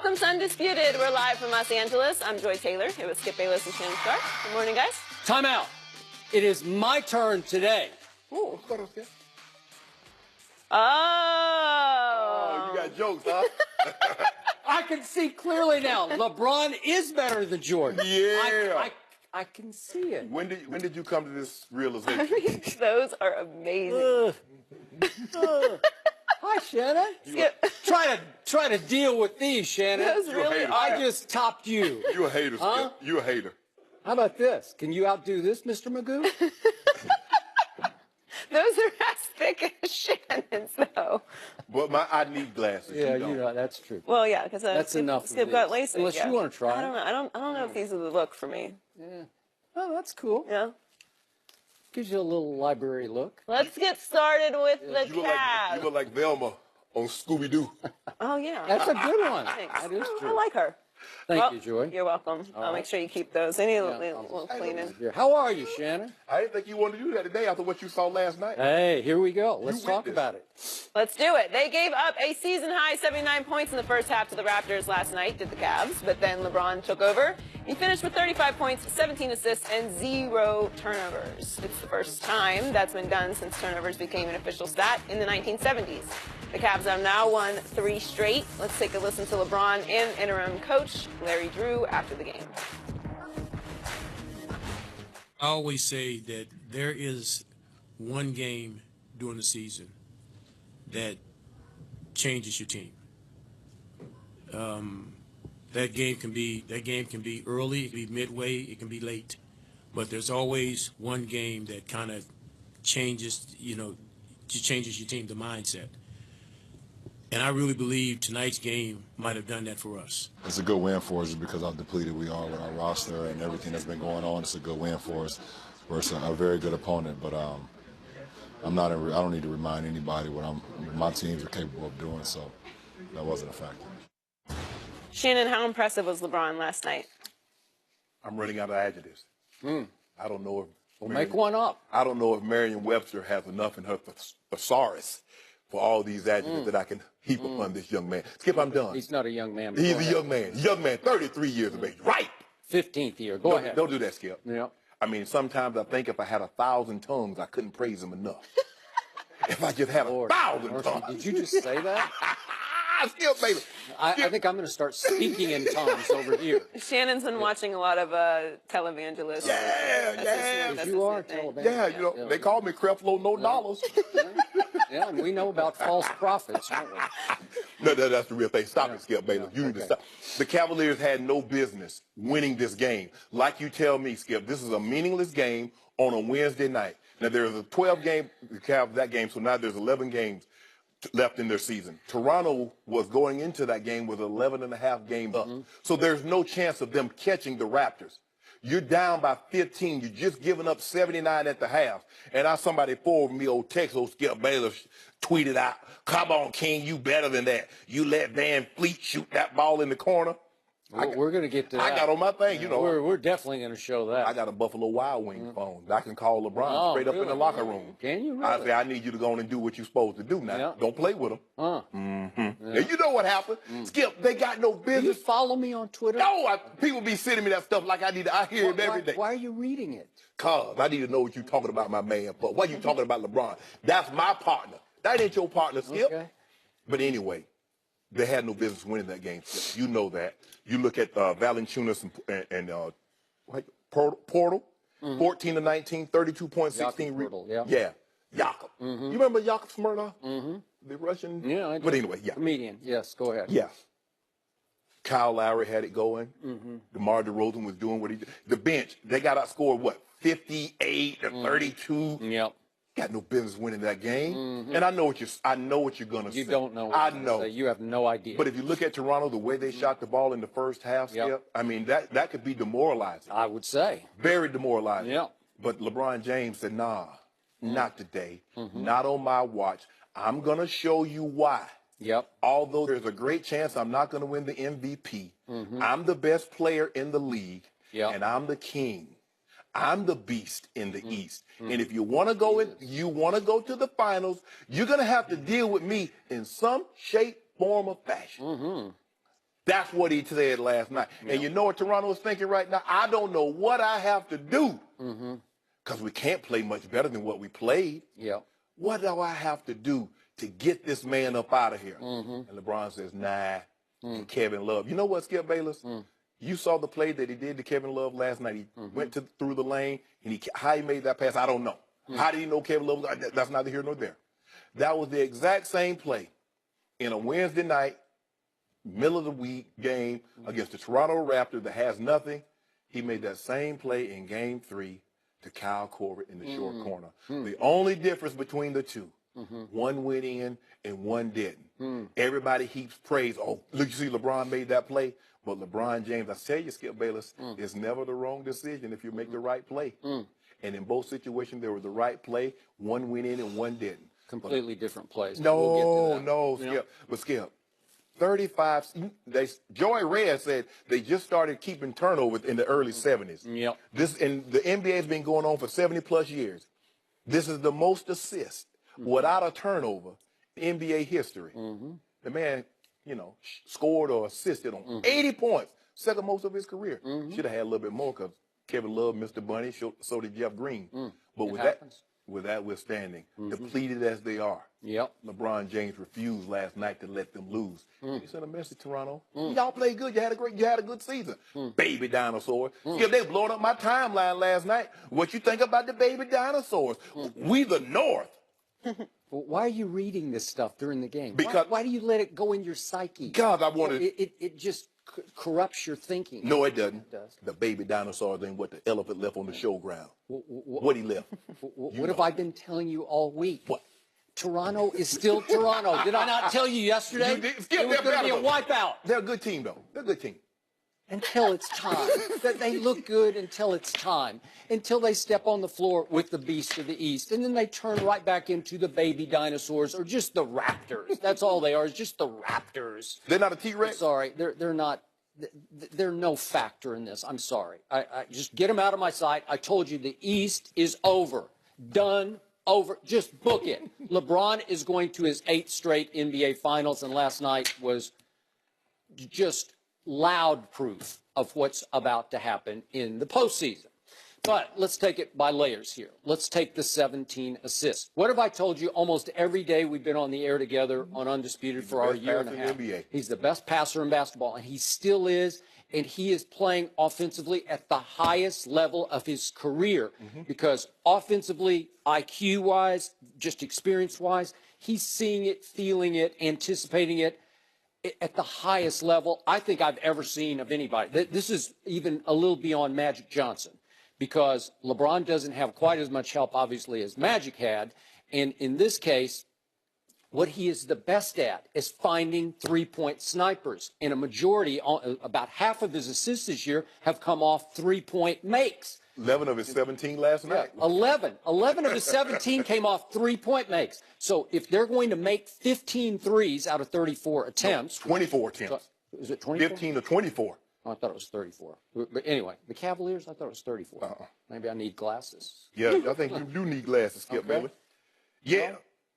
Welcome to Undisputed. We're live from Los Angeles. I'm Joy Taylor, here with Skip Bayless and Shannon Stark. Good morning, guys. Time out. It is my turn today. Ooh. Oh, Oh. you got jokes, huh? I can see clearly now. LeBron is better than Jordan. Yeah. I can see it. When did you come to this realization? Those are amazing. Hi, Shannon. Skip. Try to deal with these, Shannon. Those really hater. are. I just topped you. You a hater, Huh? Skip. You a hater. How about this? Can you outdo this, Mr. Magoo? Those are as thick as Shannon's, though. But I need glasses. Yeah, you don't. that's true. Well, yeah, because That's enough of Skip got these. LASIK. Unless you wanna try I don't know. I don't know if these are the look for me. Yeah. Oh, that's cool. Yeah. Gives you a little library look. Let's get started with the You Cavs. look like Velma on Scooby-Doo. Oh, yeah. That's a good one. Thanks. That is true. I like her. Thank you, Joy. You're welcome. I'll make sure you keep those. They need a Yeah, little cleaning. Yeah. How are you, Shannon? I didn't think you wanted to do that today after what you saw last night. Hey, here we go. Let's You talk witnessed. about it. Let's do it. They gave up a season-high 79 points in the first half to the Raptors last night, did the Cavs, but then LeBron took over. He finished with 35 points, 17 assists, and 0 turnovers. It's the first time that's been done since turnovers became an official stat in the 1970s. The Cavs have now won 3 straight. Let's take a listen to LeBron and interim coach Larry Drew after the game. I always say that there is one game during the season that changes your team. That game can be early, it can be midway, it can be late, but there's always one game that kind of changes, changes your team, the mindset. And I really believe tonight's game might have done that for us. It's a good win for us because how depleted we are with our roster and everything that's been going on. It's a good win for us. We're a very good opponent, but I don't need to remind anybody what my teams are capable of doing. So that wasn't a factor. Shannon, how impressive was LeBron last night? I'm running out of adjectives. I don't know if Well, make one up. I don't know if Merriam-Webster has enough in her thesaurus for all these adjectives that I can heap upon this young man. Skip, I'm done. He's not a young man. He's a young man. Young man, 33 years of age. Right. 15th year. Go ahead. Don't do that, Skip. Yeah. I mean, sometimes I think if I had 1,000 tongues, I couldn't praise him enough. If I just had Lord, 1,000 mercy. tongues. Did you just say that? Skip, baby. I think I'm going to start speaking in tongues over here. Shannon's been watching a lot of televangelists. Yeah. Because you are television. Yeah, they call me Creflo No Dollars. Yeah, and we know about false prophets, don't we? No, that's the real thing. Stop it, Skip Bayless. You need to stop. The Cavaliers had no business winning this game. Like you tell me, Skip, this is a meaningless game on a Wednesday night. Now, there's a 12-game Cavs that game, so now there's 11 games left in their season. Toronto was going into that game with 11 and a half games up. So there's no chance of them catching the Raptors. You're down by 15. You're just giving up 79 at the half. And I somebody forwarded me old text, old Skip Bayless tweeted out, "Come on, King, you better than that. You let Van Fleet shoot that ball in the corner." We're going to get to that. I got on my thing, We're definitely going to show that. I got a Buffalo Wild Wings phone. I can call LeBron straight up in the locker room. Can you really? I say, I need you to go on and do what you're supposed to do now. Yeah. Don't play with them. Yeah. And you know what happened? Skip, they got no Do you business. follow me on Twitter? No, people be sending me that stuff like I hear it every day. Why are you reading it? Cause I need to know what you're talking about, my man. But what you talking about, LeBron? That's my partner. That ain't your partner, Skip. Okay. But anyway, they had no business winning that game, Skip. You know that. You look at Valanciunas and Portal, 14 to 19, 32.16. Portal, yeah. Yeah, Jakob. You remember Jakob Smirnoff? The Russian? Yeah, I do. But anyway, yeah. Comedian. Yes, go ahead. Yeah. Kyle Lowry had it going. DeMar DeRozan was doing what he did. The bench, they got outscored, what, 58 to 32? Yep. Got no business winning that game. And I know what you're gonna say. You don't know. I know. You have no idea. But if you look at Toronto, the way they shot the ball in the first half, Skip, I mean that could be demoralizing. I would say. Very demoralizing. Yeah. But LeBron James said, nah, not today. Not on my watch. I'm gonna show you why. Yep. Although there's a great chance I'm not gonna win the MVP. I'm the best player in the league. Yep. And I'm the king. I'm the beast in the East. And if you want to go to the finals, you're going to have to deal with me in some shape, form, or fashion. That's what he said last night. And you know what Toronto is thinking right now? I don't know what I have to do because we can't play much better than what we played. Yeah. What do I have to do to get this man up out of here? And LeBron says, nah. And Kevin Love. You know what, Skip Bayless? You saw the play that he did to Kevin Love last night. He went through the lane, and how he made that pass, I don't know. How did he know Kevin Love? That's neither here nor there. That was the exact same play in a Wednesday night, middle of the week game against the Toronto Raptors that has nothing. He made that same play in Game 3 to Kyle Korver in the short corner. The only difference between the two, one went in and one didn't. Everybody heaps praise. Oh, look, you see LeBron made that play. But LeBron James, I tell you, Skip Bayless, it's never the wrong decision if you make the right play. And in both situations, there was the right play. One went in and one didn't. Completely different plays. No, We'll get to that. no, Skip. But Skip, 35. Joy Reyes said they just started keeping turnovers in the early 70s. Yep. And the NBA has been going on for 70 plus years. This is the most assists without a turnover in NBA history. The man, scored or assisted on 80 points, second most of his career. Should have had a little bit more because Kevin Love missed the bunny. So did Jeff Green. But with that withstanding, depleted as they are, LeBron James refused last night to let them lose. He sent a message to Toronto. Y'all played good. You had a good season. Baby dinosaurs. Yeah, they blowing up my timeline last night. What you think about the baby dinosaurs? We the North. Well, why are you reading this stuff during the game? Because why do you let it go in your psyche? God, I wanted it just corrupts your thinking. No, it doesn't. It does. The baby dinosaurs ain't what the elephant left on the showground. What he left? What have I been telling you all week? What? Toronto is still Toronto. Did I not tell you yesterday? You did. It was going to be a wipeout. They're a good team, though. They're a good team. Until it's time. They look good until it's time. Until they step on the floor with the beast of the East. And then they turn right back into the baby dinosaurs or just the Raptors. That's all they are, is just the Raptors. They're not a T-Rex? Sorry, they're not. They're no factor in this. I'm sorry. I just get them out of my sight. I told you the East is over. Done. Over. Just book it. LeBron is going to his 8th straight NBA Finals, and last night was just loud proof of what's about to happen in the postseason. But let's take it by layers here. Let's take the 17 assists. What have I told you almost every day we've been on the air together on Undisputed for our year and a half? He's the best passer in basketball, and he still is. And he is playing offensively at the highest level of his career because offensively, IQ-wise, just experience-wise, he's seeing it, feeling it, anticipating it at the highest level I think I've ever seen of anybody. This is even a little beyond Magic Johnson because LeBron doesn't have quite as much help, obviously, as Magic had. And in this case, what he is the best at is finding three-point snipers. And a majority, about half of his assists this year, have come off three-point makes. 11 of his 17 last night. 11 of his 17 came off three-point makes. So if they're going to make 15 threes out of 34 attempts. 24 attempts. Is it 24? 15 to 24. Oh, I thought it was 34. But anyway, the Cavaliers, I thought it was 34. Maybe I need glasses. Yeah, I think you do need glasses, Skip Bayless. Yeah.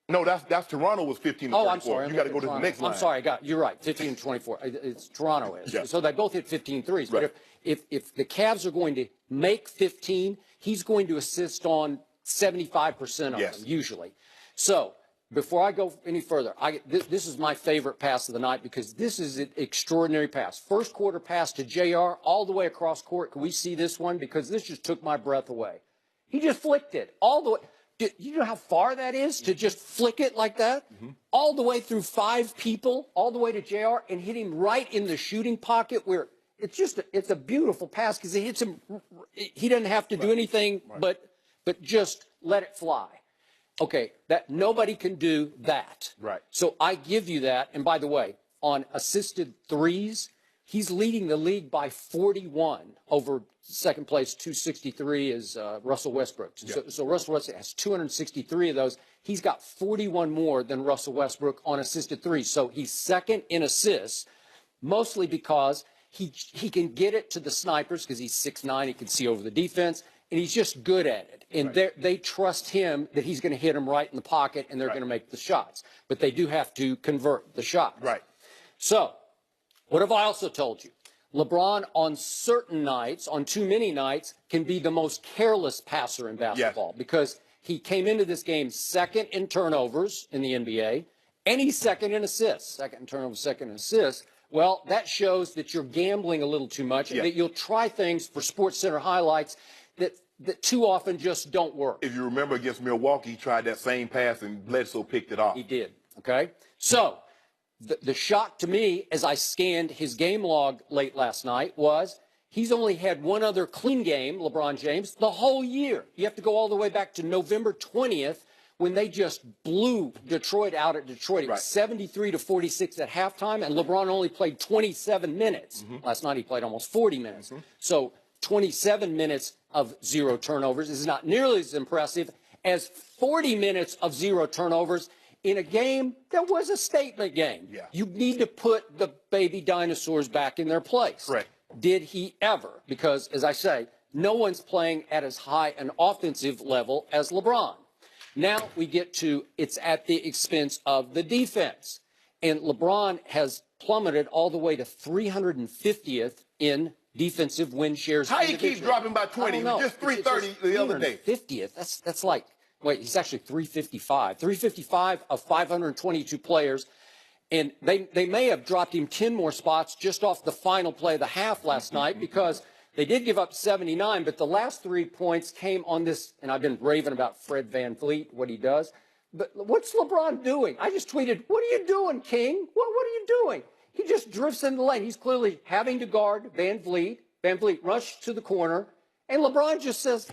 No, that's Toronto was 15 to 34. Oh, I'm sorry. You got to go to the next line. I'm sorry. You're right. 15 to 24. It's Toronto is. Yeah. So they both hit 15 threes. Right. But if the Cavs are going to make 15, he's going to assist on 75% of them, usually. So before I go any further, this is my favorite pass of the night because this is an extraordinary pass. First quarter pass to JR all the way across court. Can we see this one? Because this just took my breath away. He just flicked it all the way. You know how far that is to just flick it like that? All the way through 5 people, all the way to JR, and hit him right in the shooting pocket where it's a beautiful pass because it hits him. He doesn't have to do anything but just let it fly. Okay, that nobody can do that. Right. So I give you that. And by the way, on assisted threes, he's leading the league by 41 over second place, 263 is Russell Westbrook. So Russell Westbrook has 263 of those. He's got 41 more than Russell Westbrook on assisted threes. So he's second in assists, mostly because he can get it to the snipers because he's 6'9", he can see over the defense, and he's just good at it. And they trust him that he's going to hit them right in the pocket and they're going to make the shots. But they do have to convert the shots. Right. So What have I also told you? LeBron on certain nights, on too many nights, can be the most careless passer in basketball because he came into this game second in turnovers in the NBA, and he's second in assists. Second in turnovers, second in assists. Well, that shows that you're gambling a little too much and that you'll try things for SportsCenter highlights that too often just don't work. If you remember against Milwaukee, he tried that same pass and Bledsoe picked it off. He did, okay? So the shock to me as I scanned his game log late last night was he's only had one other clean game, LeBron James, the whole year. You have to go all the way back to November 20th when they just blew Detroit out at Detroit. It was 73-46 at halftime, and LeBron only played 27 minutes. Last night he played almost 40 minutes. So 27 minutes of 0 turnovers is not nearly as impressive as 40 minutes of 0 turnovers in a game that was a statement game. You need to put the baby dinosaurs back in their place. Did he ever? Because, as I say, no one's playing at as high an offensive level as LeBron. Now we get to it's at the expense of the defense. And LeBron has plummeted all the way to 350th in defensive win shares. How he keeps dropping by 20? He was just 330 the other day. 50th. That's like, wait, he's actually 355. 355 of 522 players. And they may have dropped him 10 more spots just off the final play of the half last night because they did give up 79, but the last 3 points came on this, and I've been raving about Fred VanVleet, what he does. But what's LeBron doing? I just tweeted, what are you doing, King? What are you doing? He just drifts in the lane. He's clearly having to guard VanVleet. VanVleet rushed to the corner, and LeBron just says,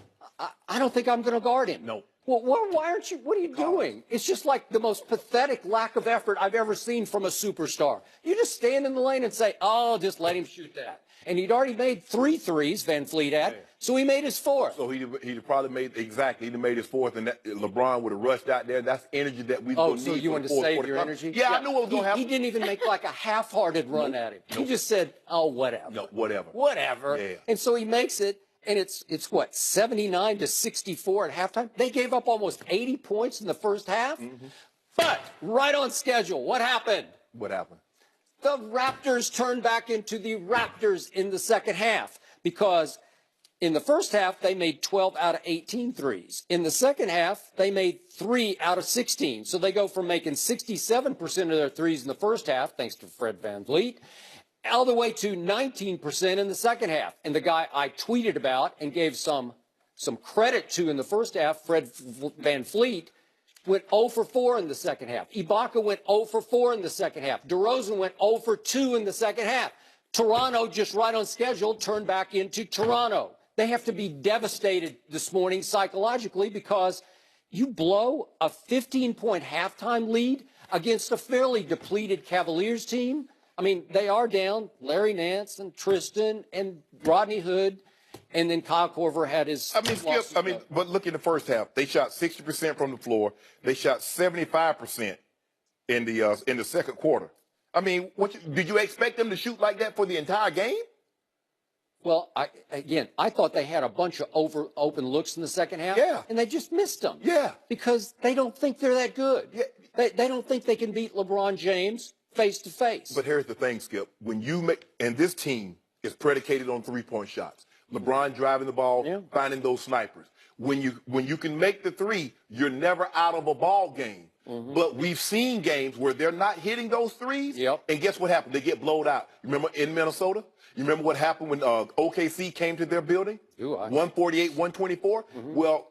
I don't think I'm going to guard him. No. Well, why aren't you? What are you doing? It's just like the most pathetic lack of effort I've ever seen from a superstar. You just stand in the lane and say, oh, just let him shoot that. And he'd already made 3 threes, VanVleet had, so he made his 4th. So he'd probably made, he'd made his 4th, and LeBron would have rushed out there. That's energy that we don't need. Oh, so you wanted to save your energy? Yeah, I knew what was going to happen. He didn't even make like a half-hearted run at him. He just said, oh, whatever. No, whatever. Whatever. Yeah. And so he makes it, and it's what, 79-64 at halftime? They gave up almost 80 points in the first half. But right on schedule, what happened? What happened? The Raptors turned back into the Raptors in the second half because in the first half, they made 12 out of 18 threes. In the second half, they made 3 out of 16. So they go from making 67% of their threes in the first half, thanks to Fred VanVleet, all the way to 19% in the second half. And the guy I tweeted about and gave some credit to in the first half, Fred VanVleet, went 0 for 4 in the second half. Ibaka went 0 for 4 in the second half. DeRozan went 0 for 2 in the second half. Toronto, just right on schedule, turned back into Toronto. They have to be devastated this morning psychologically because you blow a 15-point halftime lead against a fairly depleted Cavaliers team. I mean, they are down Larry Nance and Tristan and Rodney Hood. And then Kyle Korver had his. Skip, but look in the first half. They shot 60% from the floor. They shot 75% in the second quarter. I mean, did you expect them to shoot like that for the entire game? Well, I thought they had a bunch of open looks in the second half. Yeah. And they just missed them. Yeah. Because they don't think they're that good. Yeah. They don't think they can beat LeBron James face to face. But here's the thing, Skip. When you make, and this team is predicated on 3-point shots. LeBron driving the ball, finding those snipers. When you can make the 3, you're never out of a ball game. But we've seen games where they're not hitting those 3s. And guess what happened? They get blowed out. You remember in Minnesota? You remember what happened when OKC came to their building? 148-124. Well,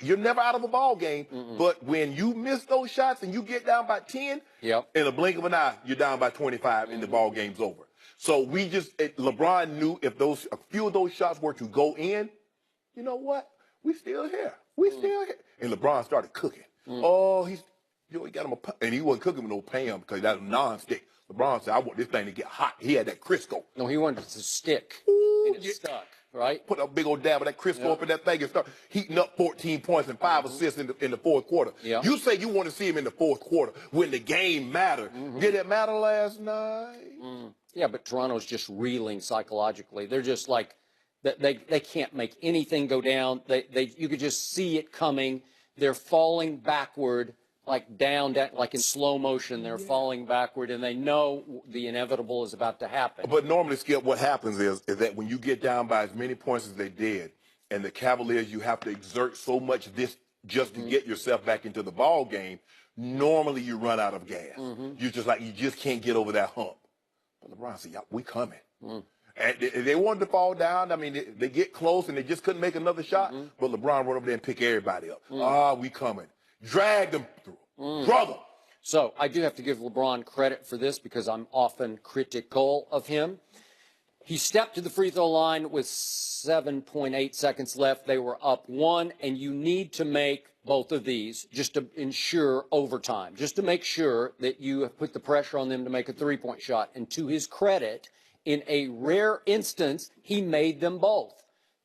you're never out of a ball game. But when you miss those shots and you get down by 10, in a blink of an eye, you're down by 25 and the ball game's over. So LeBron knew if a few of those shots were to go in, you know what? We still here. We still here. And LeBron started cooking. Oh, he got him and he wasn't cooking with no pan because that's non-stick. LeBron said, I want this thing to get hot. He had that Crisco. No, he wanted it to stick. And it stuck, right? Put a big old dab of that Crisco up in that thing and start heating up 14 points and 5 assists in the fourth quarter. You say you want to see him in the fourth quarter when the game mattered. Did it matter last night? Yeah, but Toronto's just reeling psychologically. They're just like, they can't make anything go down. You could just see it coming. They're falling backward like down, like in slow motion. They're falling backward, and they know the inevitable is about to happen. But normally, Skip, what happens is that when you get down by as many points as they did, and the Cavaliers, you have to exert so much just to get yourself back into the ball game. Normally, you run out of gas. You just can't get over that hump. But LeBron said, "Yeah, we coming." And they wanted to fall down. I mean, they get close and they just couldn't make another shot. But LeBron went over there and picked everybody up. We coming. Drag them through. Brother. So I do have to give LeBron credit for this because I'm often critical of him. He stepped to the free throw line with 7.8 seconds left. They were up 1, and you need to make both of these just to ensure overtime, just to make sure that you have put the pressure on them to make a three-point shot. And to his credit, in a rare instance, he made them both.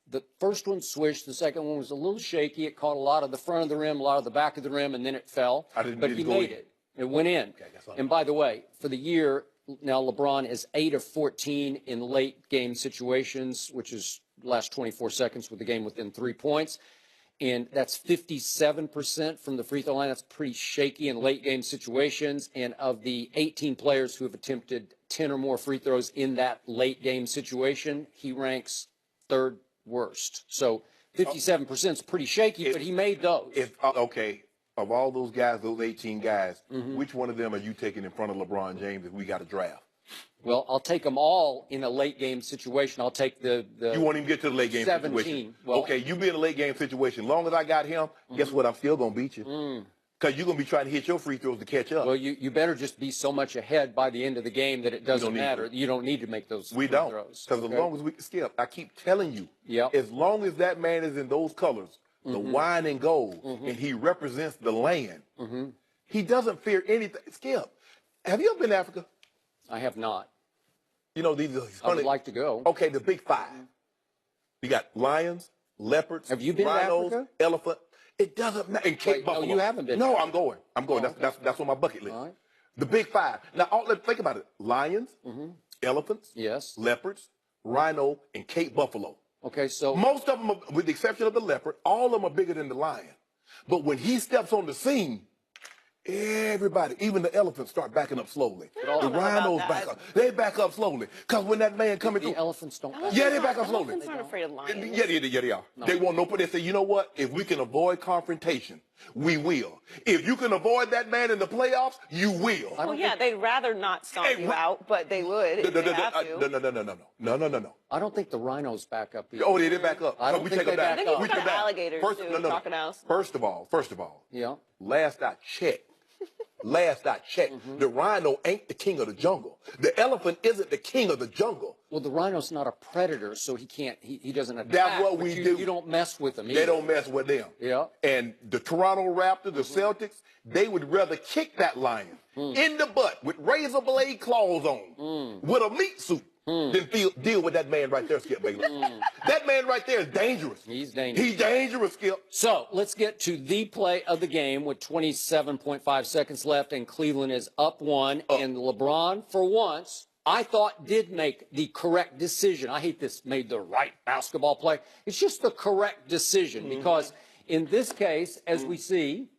The first one swished. The second one was a little shaky. It caught a lot of the front of the rim, a lot of the back of the rim, and then it fell. But he made it. It went in. And by the way, for the year, now LeBron is 8 of 14 in late game situations, which is the last 24 seconds with the game within 3 points. And that's 57% from the free throw line. That's pretty shaky in late game situations. And of the 18 players who have attempted 10 or more free throws in that late game situation, he ranks 3rd worst. So 57% is pretty shaky, but he made those. Okay, of all those guys, those 18 guys, which one of them are you taking in front of LeBron James if we got a draft? Well, I'll take them all in a late game situation. I'll take the you won't even get to the late game 17. situation. Well, okay, you be in a late game situation. As long as I got him, guess what? I'm still going to beat you. Because you're going to be trying to hit your free throws to catch up. Well, you better just be so much ahead by the end of the game that it doesn't matter. You don't need to make those free throws. Because as long as we can skip, I keep telling you, as long as that man is in those colors, the wine and gold, and he represents the land, he doesn't fear anything. Skip, have you ever been to Africa? I have not. You know, these are I would like to go. Okay, the big 5. You got lions, leopards, have you been rhinos, to Africa? elephant. It doesn't matter. And Cape Buffalo. No, you haven't been. No, I'm going. I'm going. Oh, okay. That's on my bucket list. All right. The big 5. Now, let's think about it. Lions, elephants, yes, leopards, rhino, and Cape Buffalo. Okay, so most of them, with the exception of the leopard, all of them are bigger than the lion. But when he steps on the scene, everybody, even the elephants, start backing up slowly. The rhinos back up. They back up slowly. Because when that man coming through. The elephants don't. Yeah, they back up slowly. Elephants aren't afraid of lions. Yeah, they are. No. They won't know, but they say, you know what? If we can avoid confrontation, we will. If you can avoid that man in the playoffs, you will. Well, yeah, they'd rather not stomp you out, but they would if they have to. No. I don't think the rhinos back up either. Oh, they did back up. I don't think they back up. I think it's got alligators too, crocodiles. First of all, yeah. last I checked, the rhino ain't the king of the jungle. The elephant isn't the king of the jungle. Well, the rhino's not a predator, so he can't. He doesn't attack. That's what we do. You don't mess with them. They don't mess with them. Yeah. And the Toronto Raptors, the Celtics, they would rather kick that lion in the butt with razor blade claws on, with a meat suit, than deal with that man right there, Skip Bayless. That man right there is dangerous. He's dangerous. He's dangerous, Skip. So let's get to the play of the game with 27.5 seconds left, and Cleveland is up 1. And LeBron, for once, I thought did make the correct decision. I hate this, made the right basketball play. It's just the correct decision because in this case, as we see,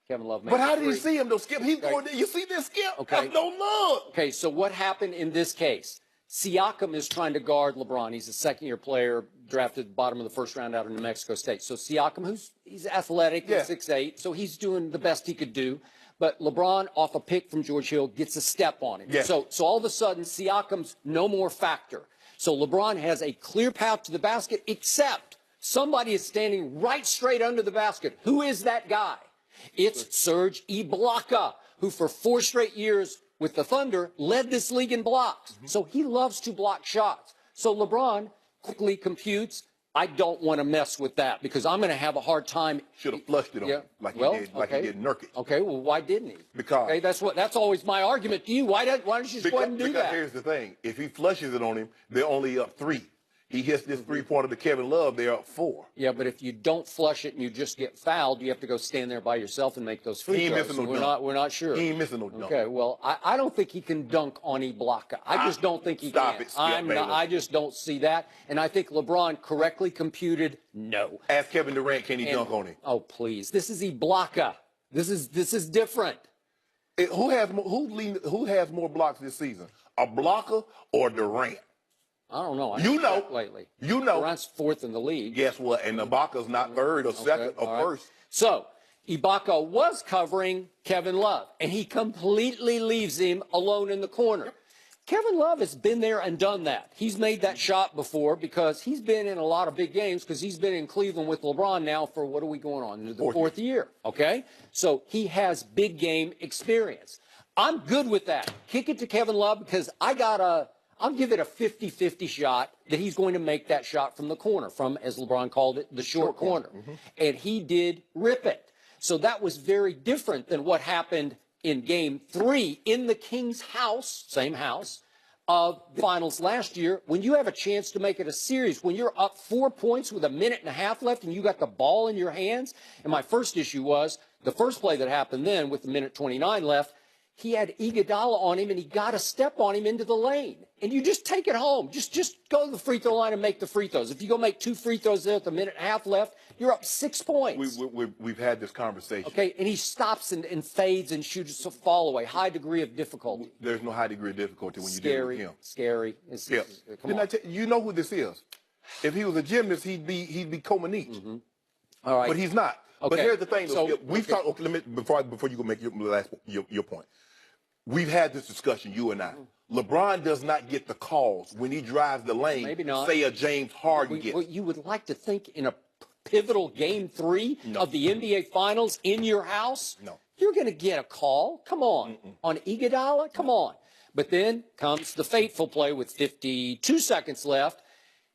Kevin Love made But how did three. you see him, though, Skip? He's going there. You see this, Skip? Okay. That's no love. Okay, so what happened in this case? Siakam is trying to guard LeBron. He's a second-year player, drafted bottom of the first round out of New Mexico State. So Siakam, he's athletic, he's 6'8", so he's doing the best he could do. But LeBron, off a pick from George Hill, gets a step on him. Yes. So all of a sudden, Siakam's no more factor. So LeBron has a clear path to the basket, except somebody is standing right straight under the basket. Who is that guy? It's Serge Ibaka, who for 4 straight years with the Thunder led this league in blocks. So he loves to block shots. So LeBron quickly computes, I don't want to mess with that because I'm going to have a hard time. Should have flushed it on him like he did Nurkic. Okay, well, why didn't he? Because that's always my argument to you. Why don't you just go ahead and do that? Because here's the thing: if he flushes it on him, they're only up 3. He hits this 3-pointer to Kevin Love, they're up 4. Yeah, but if you don't flush it and you just get fouled, you have to go stand there by yourself and make those free throws. He ain't missing no dunk. We're not sure. He ain't missing no dunk. Okay, well, I don't think he can dunk on Ibaka. I just don't think he can. I just don't see that. And I think LeBron correctly computed no. Ask Kevin Durant, can he dunk on him? Oh, please. This is Ibaka. This is different. Who has more blocks this season? A blocker or Durant? I don't know. I You haven't know. checked lately. You know. Durant's fourth in the league. Guess what? And Ibaka's not third or second or all right. first. So Ibaka was covering Kevin Love, and he completely leaves him alone in the corner. Kevin Love has been there and done that. He's made that shot before because he's been in a lot of big games because he's been in Cleveland with LeBron now for, what are we going on, into the fourth year, okay? So he has big game experience. I'm good with that. Kick it to Kevin Love because I'll give it a 50-50 shot that he's going to make that shot from the corner, from, as LeBron called it, the short corner. And he did rip it. So that was very different than what happened in Game 3 in the Kings' house, same house, of finals last year, when you have a chance to make it a series, when you're up 4 points with a minute and a half left and you got the ball in your hands. And my first issue was the first play that happened then with the minute 29 left, he had Iguodala on him, and he got a step on him into the lane. And you just take it home. Just go to the free throw line and make the free throws. If you go make 2 free throws there with a minute and a half left, you're up 6 points. We've had this conversation. Okay, and he stops and fades and shoots a fall away. High degree of difficulty. There's no high degree of difficulty when you deal with him. Scary. Come on. You know who this is. If he was a gymnast, he'd be Comaneci. All right. But he's not. Okay. But here's the thing. So, we've talked. Okay, let me, before you go make your point. We've had this discussion, you and I. LeBron does not get the calls when he drives the lane. Maybe not. Say a James Harden gets. You would like to think in a pivotal Game 3 of the NBA Finals in your house, you're going to get a call. Come on. On Iguodala? Come on. But then comes the fateful play with 52 seconds left.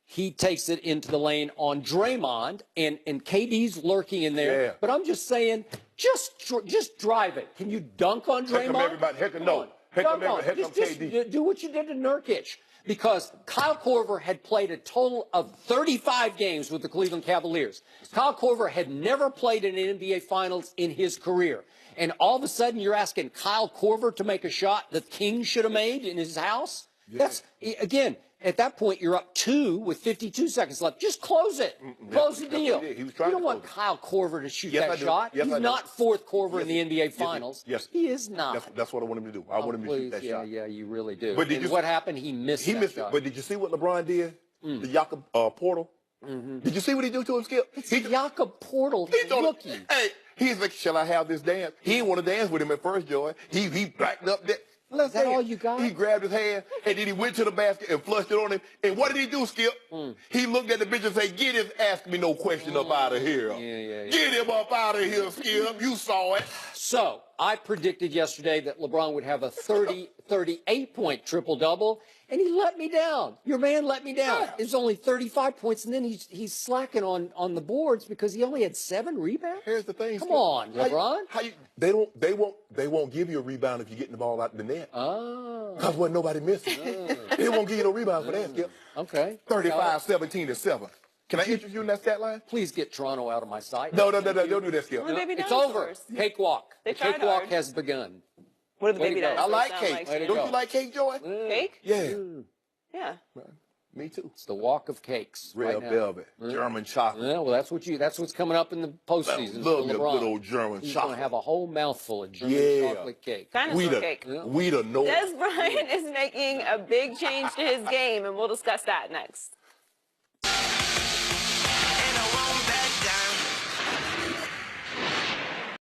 He takes it into the lane on Draymond, and KD's lurking in there. Yeah. But I'm just saying, just drive it. Can you dunk on Draymond? Here come everybody. Here come KD. Do what you did to Nurkic. Because Kyle Korver had played a total of 35 games with the Cleveland Cavaliers. Kyle Korver had never played in an NBA Finals in his career. And all of a sudden, you're asking Kyle Korver to make a shot the King should have made in his house? Yeah. That's, again, at that point, you're up 2 with 52 seconds left. Just close it. Close the deal. He was trying you don't to want close Kyle Korver to shoot Yes, that I do. shot. Yes, He's I do. not fourth Korver in the NBA Finals. Yes. He is not. That's what I want him to do. I want him to shoot that shot. Yeah, you really do. But and what happened? He missed that shot. But did you see what LeBron did? The Jakob Portal? Did you see what he did to him, Skip? Jakob Portal, rookie. Hey, he's like, shall I have this dance? He didn't want to dance with him at first, Joy. He backed up that. Is that all you got? He grabbed his hand, and then he went to the basket and flushed it on him. And what did he do, Skip? He looked at the bitch and said, get his ask me no question up out of here. Yeah. Get him up out of here, Skip. You saw it. So I predicted yesterday that LeBron would have a 38-point triple-double, and he let me down. Your man let me down. Yeah. It was only 35 points, and then he's slacking on the boards because he only had 7 rebounds. Here's the thing. Come on, LeBron. They won't give you a rebound if you're getting the ball out the net. Oh. Because wasn't nobody missing. They won't give you no rebound for that, Skip. Okay. 35, 17, and 7. Can I interest you in that stat line? Please get Toronto out of my sight. No, don't do that, Skip. Well, the baby It's over. dinosaurs. Cakewalk. They The tried cakewalk hard. has begun. What do the Way baby to go. dinosaurs I like sound cake. like? Way to Don't go. you like cake, Joy? Cake? Yeah. Yeah. Me too. It's the walk of cakes. Red right now. velvet, German chocolate. Yeah, well, that's what's coming up in the postseason. Love for your LeBron. good old German He's chocolate. going to have a whole mouthful of German chocolate cake. Dinosaur cake. We the know. Des Bryant is making a big change to his game, and we'll discuss that next.